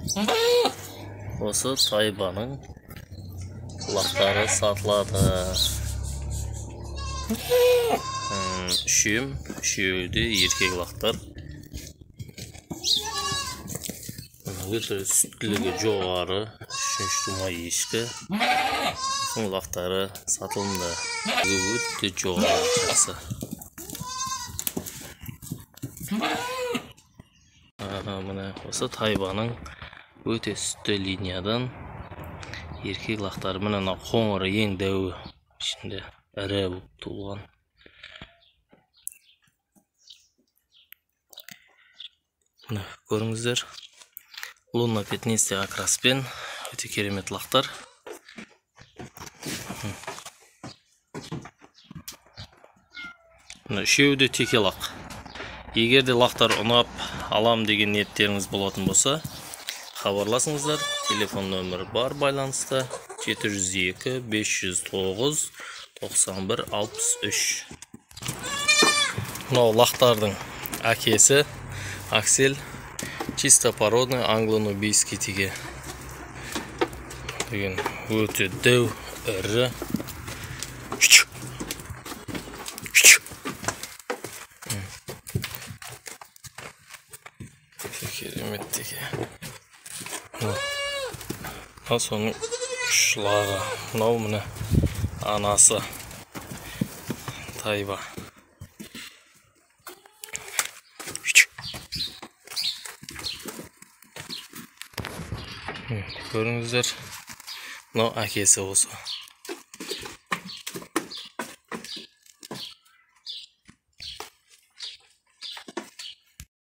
Осы тайбаның құлақтары сатылады. Үшеуі де еркек лақтар. Өте сүттілігі жоғары, үшінші тума ешкі. Лақтары сатылымда. Өте жоғары жақсы. Міне осы тайбаның өте сүтті линиядан еркек лақтары. Міне қоңыры ең дәуі ішінде ірі болып туылған. Міне көріңіздер, лунна пятнистый окраспен өте керемет лақтар. Үшеуі де теке лақ. Егер де лақтар ұнап алам деген ниеттеріңіз болатын болса, хабарласыңыздар. Телефон нөмірі бар байланыста 702-509-91-63. Мынау лақтардың әкесі Аксель, чисто породный англо-нубийский теке. Деген өте дәу, ірі. Керемет теке. Соның ұшлағы. Мынау міне анасы тайба. Көріңіздер, мынау әкесі осы.